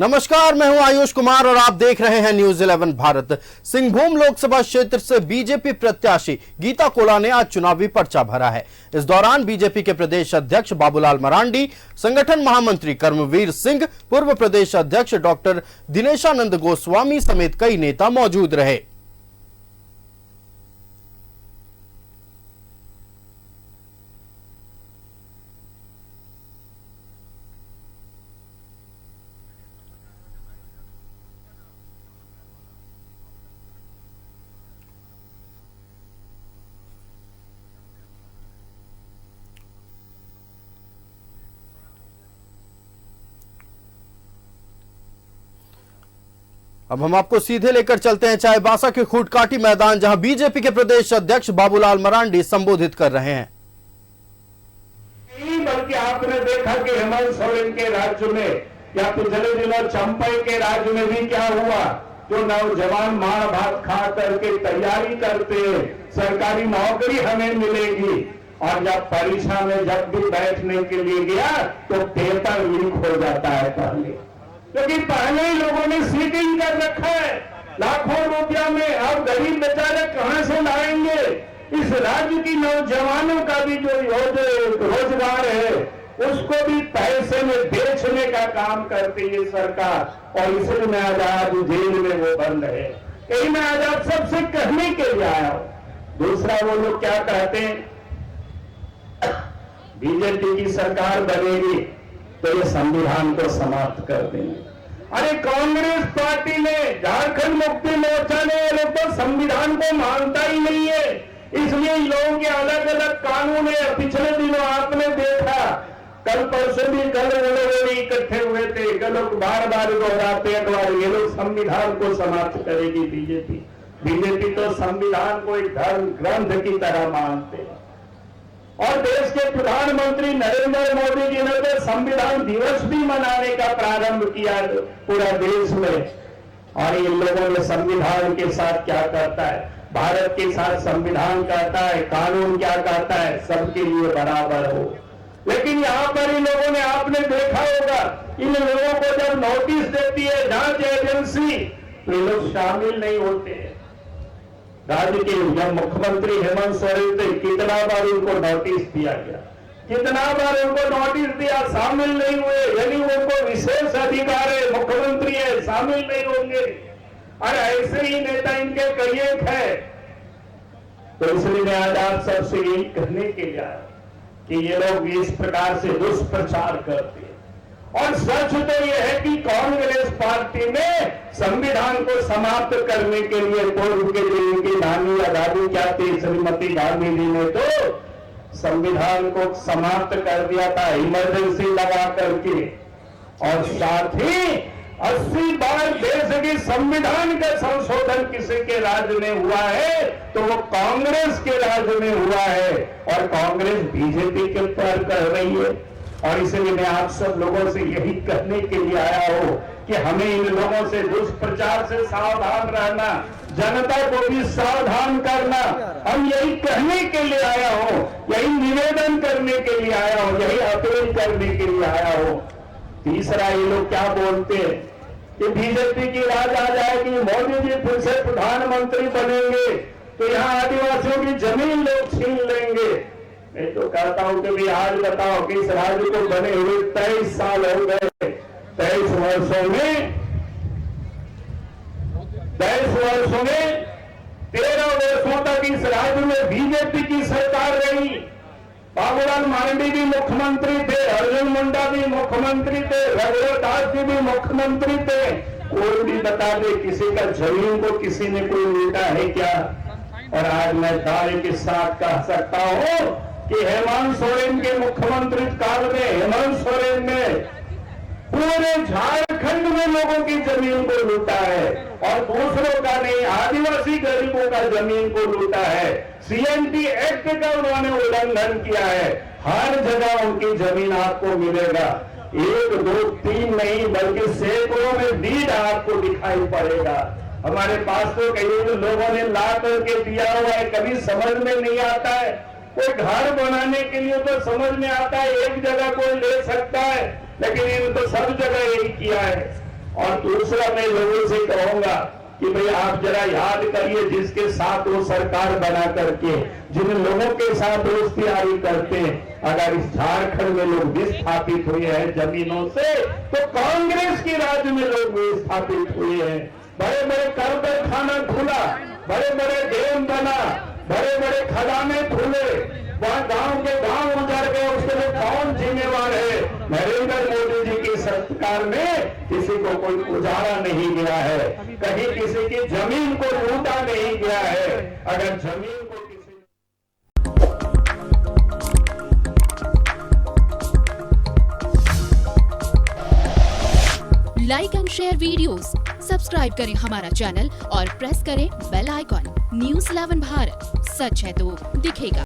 नमस्कार, मैं हूं आयुष कुमार और आप देख रहे हैं न्यूज 11 भारत। सिंहभूम लोकसभा क्षेत्र से बीजेपी प्रत्याशी गीता कोला ने आज चुनावी पर्चा भरा है। इस दौरान बीजेपी के प्रदेश अध्यक्ष बाबूलाल मरांडी, संगठन महामंत्री कर्मवीर सिंह, पूर्व प्रदेश अध्यक्ष डॉक्टर दिनेशानंद गोस्वामी समेत कई नेता मौजूद रहे। अब हम आपको सीधे लेकर चलते हैं चाईबासा के खूटकाटी मैदान, जहां बीजेपी के प्रदेश अध्यक्ष बाबूलाल मरांडी संबोधित कर रहे हैं। बल्कि आपने देखा कि हेमंत सोरेन के राज्य में या पिछले दिनों चंपई के राज्य में भी क्या हुआ, जो नौजवान मार भात खा करके तैयारी करते हैं, सरकारी नौकरी हमें मिलेगी, और जब परीक्षा में जब भी बैठने के लिए गया तो पेपर लीक हो जाता है पहले, क्योंकि पहले ही लोगों ने सीटिंग कर रखा है लाखों रुपया में। अब गरीब बेचारे कहां से लाएंगे? इस राज्य की नौजवानों का भी जो रोजगार है उसको भी पैसे में बेचने का काम करती है सरकार, और इसलिए मैं आज जेल में वो बंद है। यही मैं आज आप सबसे कहने के लिए आया हूं। दूसरा, वो लोग क्या कहते हैं, बीजेपी की सरकार बनेगी तो ये संविधान को समाप्त कर देंगे। अरे कांग्रेस पार्टी ने, झारखंड मुक्ति मोर्चा ने, ये लोग तो संविधान को मानता ही नहीं है, इसलिए लोगों के अलग अलग कानून है। पिछले दिनों आपने देखा, कल परसों भी कल लोग इकट्ठे हुए थे, कल लोग बार बार दोहराते हैं ये लोग संविधान को समाप्त करेगी बीजेपी तो संविधान को एक धर्म ग्रंथ की तरह मानते हैं। और देश के प्रधानमंत्री नरेंद्र मोदी जी ने तो संविधान दिवस भी मनाने का प्रारंभ किया पूरा देश में। और इन लोगों ने संविधान के साथ क्या करता है, भारत के साथ संविधान कहता है, कानून क्या कहता है, सबके लिए बराबर हो। लेकिन यहां पर इन लोगों ने, आपने देखा होगा, इन लोगों को जब नोटिस देती है जांच एजेंसी तो ये लोग शामिल नहीं होते हैं। राज्य के जब मुख्यमंत्री हेमंत सोरेन थे, कितना बार उनको नोटिस दिया गया, कितना बार उनको नोटिस दिया, शामिल नहीं हुए। यानी उनको विशेष अधिकार है, मुख्यमंत्री है, शामिल नहीं होंगे। और ऐसे ही नेता इनके कई एक है। तो इसलिए मैं आज आप सबसे यही कहने के लिए आया कि ये लोग इस प्रकार से दुष्प्रचार करते हैं। और सच तो यह है कि कांग्रेस पार्टी में संविधान को समाप्त करने के लिए पूर्व के दिन की नानी या दादी क्या थी, श्रीमती गांधी जी ने तो संविधान को समाप्त कर दिया था इमरजेंसी लगा करके। और साथ ही 80 बार देश के संविधान का संशोधन किसी के राज्य में हुआ है तो वो कांग्रेस के राज्य में हुआ है, और कांग्रेस बीजेपी के ऊपर कर रही है। और इसलिए मैं आप सब लोगों से यही कहने के लिए आया हूं कि हमें इन लोगों से दुष्प्रचार से सावधान रहना, जनता को भी सावधान करना। हम यही कहने के लिए आया हूं, यही निवेदन करने के लिए आया हूं, यही अपील करने के लिए आया हूं। तीसरा, ये लोग क्या बोलते हैं कि बीजेपी की राज आ जाएगी, मोदी जी फिर से प्रधानमंत्री बनेंगे तो यहां आदिवासियों की जमीन लोग छीन लेंगे। मैं तो कहता हूं कि भी आज बताओ कि इस राज्य को बने हुए 23 साल हो गए, 23 वर्षों में 13 वर्षों तक इस राज्य में बीजेपी की सरकार रही। बाबूलाल मरांडी भी मुख्यमंत्री थे, अर्जुन मुंडा भी मुख्यमंत्री थे, रघुवर दास जी भी मुख्यमंत्री थे। कोई भी बता दे किसी का जमीन को किसी ने कोई लूटा है क्या? और आज मैं दावे के साथ कह सकता हूं कि हेमंत सोरेन के मुख्यमंत्री काल में हेमंत सोरेन ने पूरे झारखंड में लोगों की जमीन को लूटा है, और दूसरों का नहीं, आदिवासी गरीबों का जमीन को लूटा है। सीएनटी एक्ट का उन्होंने उल्लंघन किया है। हर जगह उनकी जमीन आपको मिलेगा, 1, 2, 3 नहीं बल्कि सैकड़ों में डीड आपको दिखाई पड़ेगा। हमारे पास तो कई लोगों ने ला करके दिया हुआ है, कभी समझ में नहीं आता है। कोई घर बनाने के लिए तो समझ में आता है एक जगह कोई ले सकता है, लेकिन इन तो सब जगह यही किया है। और दूसरा मैं लोगों से कहूंगा कि भाई आप जरा याद करिए जिसके साथ वो सरकार बना करके जिन लोगों के साथ दोस्तियारी करते हैं, अगर इस झारखंड में लोग विस्थापित हुए हैं जमीनों से, तो कांग्रेस की राज में लोग विस्थापित हुए हैं। बड़े बड़े कारखाना खुला, बड़े बड़े डैम बना, बड़े बड़े खदाने खुले, वहां गांव के गांव उजड़ गए, उसके लिए कौन जिम्मेवार है? नरेंद्र मोदी जी की सरकार में किसी को कोई उजाड़ा नहीं गया है, कहीं किसी की जमीन को लूटा नहीं गया है। अगर जमीन को like and share videos, subscribe करें हमारा चैनल और प्रेस करें बेल आइकॉन। न्यूज़ 11 भारत, सच है तो दिखेगा।